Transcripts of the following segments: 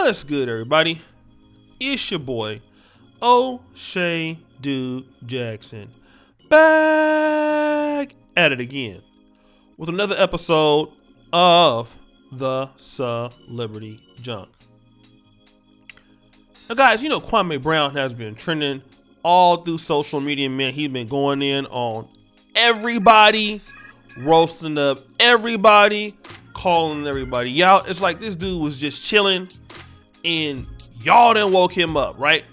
What's good, everybody? It's your boy, O'Shea Dude Jackson, back at it again with another episode of the Celebrity Junk. Now, guys, you know Kwame Brown has been trending all through social media, man. He's been going in on everybody, roasting up everybody, calling everybody out. It's like this dude was just chilling and y'all done woke him up, right?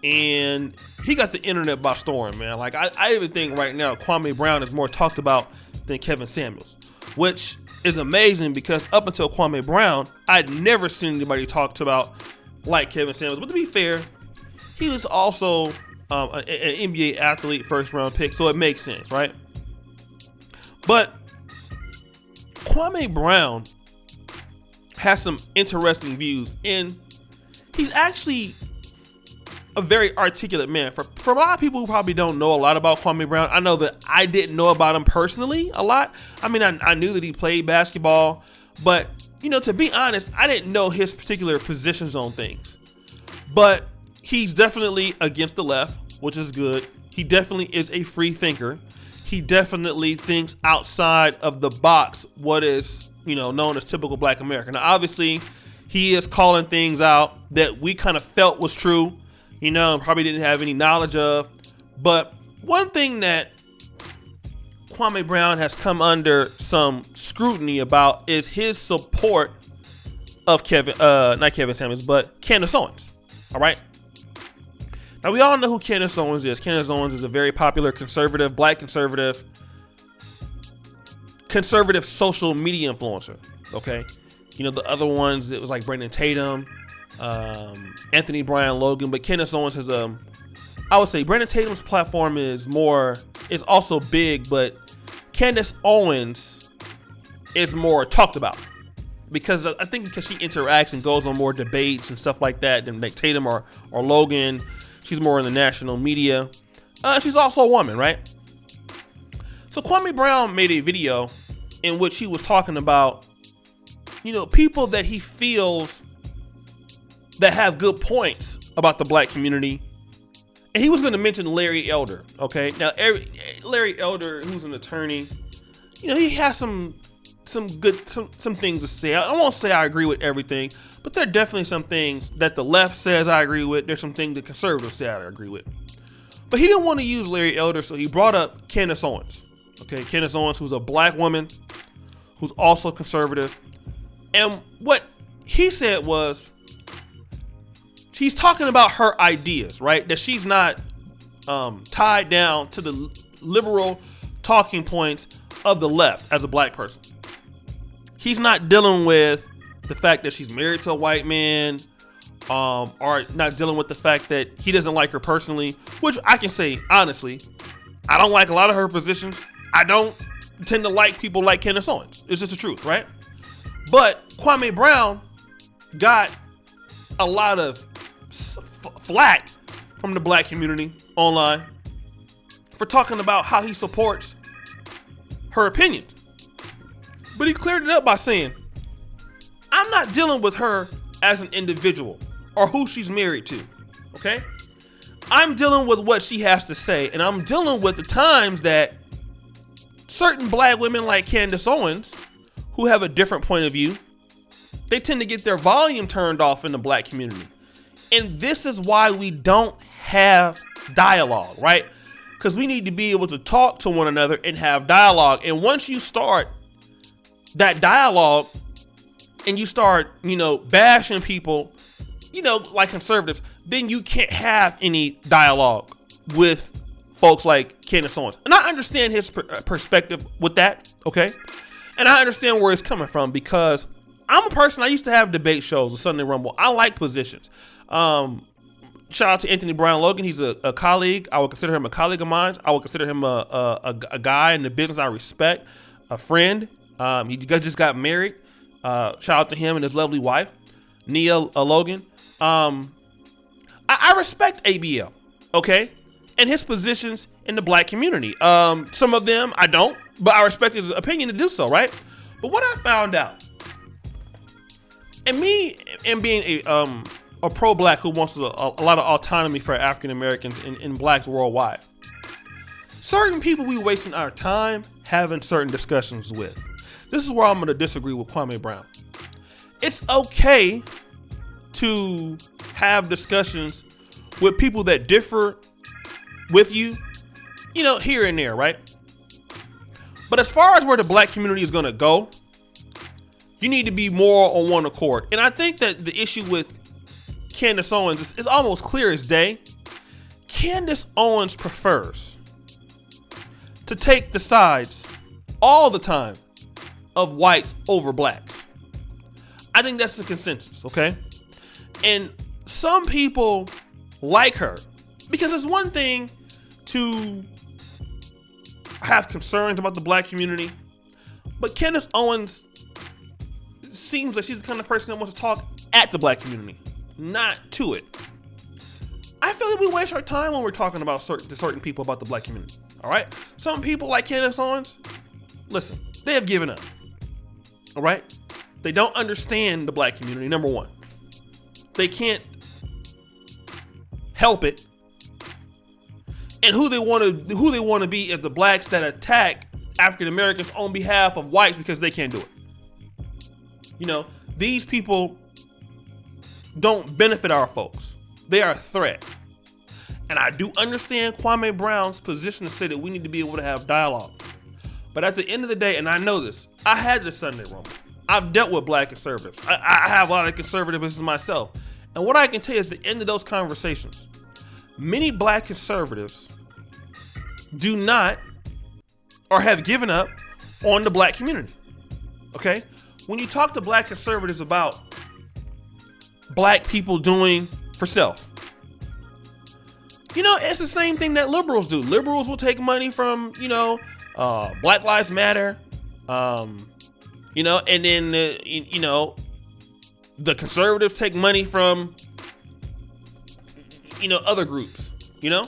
And he got the internet by storm, man. Like I even think right now Kwame Brown is more talked about than Kevin Samuels, which is amazing because up until Kwame Brown, I'd never seen anybody talked about like Kevin Samuels. But to be fair, he was also an NBA athlete, first round pick, so it makes sense, right? But Kwame Brown has some interesting views, and he's actually a very articulate man. For a lot of people who probably don't know a lot about Kwame Brown, I know that I didn't know about him personally a lot. I mean, I knew that he played basketball, but, you know, to be honest, I didn't know his particular positions on things. But he's definitely against the left, which is good. He definitely is a free thinker. He definitely thinks outside of the box, what is, you know, known as typical Black American. Now, obviously, he is calling things out that we kind of felt was true, you know, and probably didn't have any knowledge of. But one thing that Kwame Brown has come under some scrutiny about is his support of not Kevin Samuels, but Candace Owens. All right. Now, we all know who Candace Owens is. Candace Owens is a very popular conservative, Black conservative social media influencer. Okay. You know, the other ones, it was like Brandon Tatum, Anthony Brian Logan, but Candace Owens has I would say Brandon Tatum's platform is also big, but Candace Owens is more talked about because I think because she interacts and goes on more debates and stuff like that than like Tatum or Logan. She's more in the national media. She's also a woman, right? So Kwame Brown made a video in which he was talking about, you know, people that he feels that have good points about the Black community. And he was going to mention Larry Elder, okay? Now, Larry Elder, who's an attorney, you know, he has some things to say. I won't say I agree with everything, but there are definitely some things that the left says I agree with. There's some things the conservatives say I agree with. But he didn't want to use Larry Elder, so he brought up Candace Owens. Okay, Candace Owens, who's a Black woman, who's also conservative. And what he said was, she's talking about her ideas, right? That she's not tied down to the liberal talking points of the left as a Black person. He's not dealing with the fact that she's married to a white man, or not dealing with the fact that he doesn't like her personally, which I can say, honestly, I don't like a lot of her positions. I don't tend to like people like Candace Owens. It's just the truth, right? But Kwame Brown got a lot of flack from the Black community online for talking about how he supports her opinions. But he cleared it up by saying, I'm not dealing with her as an individual or who she's married to, okay? I'm dealing with what she has to say, and I'm dealing with the times that certain Black women like Candace Owens, who have a different point of view, they tend to get their volume turned off in the Black community. And this is why we don't have dialogue, right? Because we need to be able to talk to one another and have dialogue. And once you start that dialogue and you start, you know, bashing people, you know, like conservatives, then you can't have any dialogue with folks like Candace Owens. And I understand his perspective with that, okay? And I understand where it's coming from because I'm a person, I used to have debate shows with Sunday Rumble. I like positions. Shout out to Anthony Brian Logan. He's a colleague. I would consider him a colleague of mine. I would consider him a guy in the business I respect, a friend. He just got married. Shout out to him and his lovely wife, Nia Logan. I respect ABL, okay? And his positions in the Black community. Some of them I don't, but I respect his opinion to do so, right? But what I found out And me and being a pro-black who wants a lot of autonomy for African Americans and blacks worldwide, certain people we wasting our time having certain discussions with. This is where I'm going to disagree with Kwame Brown. It's okay to have discussions with people that differ with you, you know, here and there, right? But as far as where the black community is going to go, you need to be more on one accord. And I think that the issue with Candace Owens is almost clear as day. Candace Owens prefers to take the sides all the time of whites over blacks. I think that's the consensus, okay? And some people like her because it's one thing to have concerns about the black community, but Candace Owens seems like she's the kind of person that wants to talk at the black community, not to it. I feel like we waste our time when we're talking about certain people about the black community. All right, some people like Candace Owens, listen, they have given up. All right, they don't understand the black community. Number one, they can't help it, and who they want to be is the blacks that attack African Americans on behalf of whites because they can't do it. You know, these people don't benefit our folks. They are a threat. And I do understand Kwame Brown's position to say that we need to be able to have dialogue. But at the end of the day, and I know this, I had this Sunday Rumble. I've dealt with black conservatives. I have a lot of conservatives myself. And what I can tell you is at the end of those conversations, many black conservatives do not or have given up on the black community. Okay? When you talk to black conservatives about black people doing for self, you know, it's the same thing that liberals do. Liberals will take money from, you know, Black Lives Matter, you know, and then, you know, the conservatives take money from, you know, other groups, you know?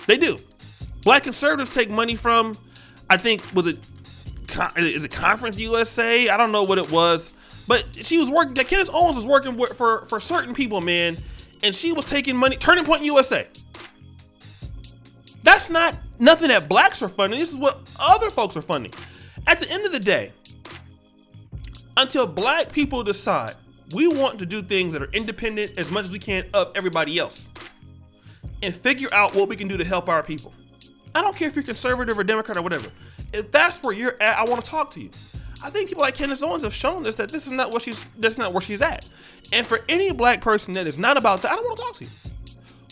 They do. Black conservatives take money from, I think, is it Conference USA? I don't know what it was, but she was working. Candace Owens was working for certain people, man, and she was taking money. Turning Point USA. That's not nothing that blacks are funding. This is what other folks are funding. At the end of the day, until black people decide we want to do things that are independent as much as we can of everybody else, and figure out what we can do to help our people. I don't care if you're conservative or Democrat or whatever. If that's where you're at, I want to talk to you. I think people like Candace Owens have shown us that that's not where she's at. And for any black person that is not about that, I don't want to talk to you.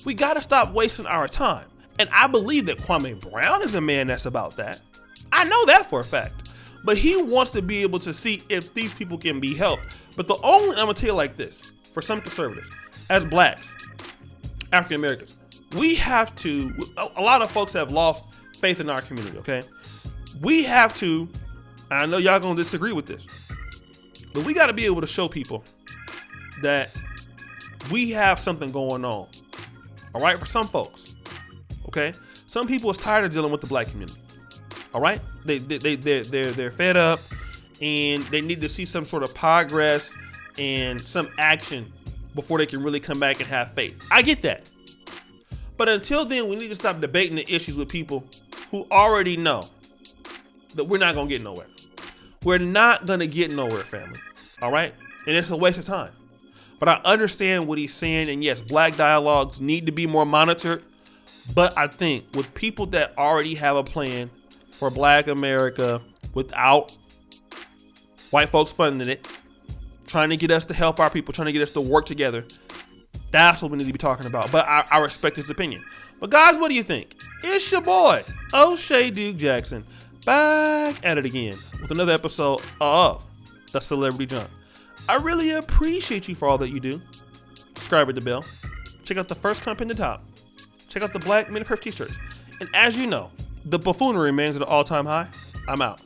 We got to stop wasting our time. And I believe that Kwame Brown is a man that's about that. I know that for a fact. But he wants to be able to see if these people can be helped. But I'm going to tell you like this, for some conservatives, as blacks, African Americans, we have to, a lot of folks have lost faith in our community, okay? We have to, I know y'all gonna disagree with this, but we gotta be able to show people that we have something going on, all right, for some folks, okay? Some people is tired of dealing with the black community, all right? They're fed up and they need to see some sort of progress and some action before they can really come back and have faith. I get that. But until then, we need to stop debating the issues with people who already know that we're not going to get nowhere. We're not going to get nowhere, family. All right? And it's a waste of time. But I understand what he's saying. And yes, black dialogues need to be more monitored. But I think with people that already have a plan for black America without white folks funding it, trying to get us to help our people, trying to get us to work together, that's what we need to be talking about. But I respect his opinion. But guys, what do you think? It's your boy, O'Shea Duke Jackson, back at it again with another episode of The Celebrity Junk. I really appreciate you for all that you do. Subscribe with the bell. Check out the first comp in the top. Check out the black mini perf t-shirts. And as you know, the buffoonery remains at an all-time high. I'm out.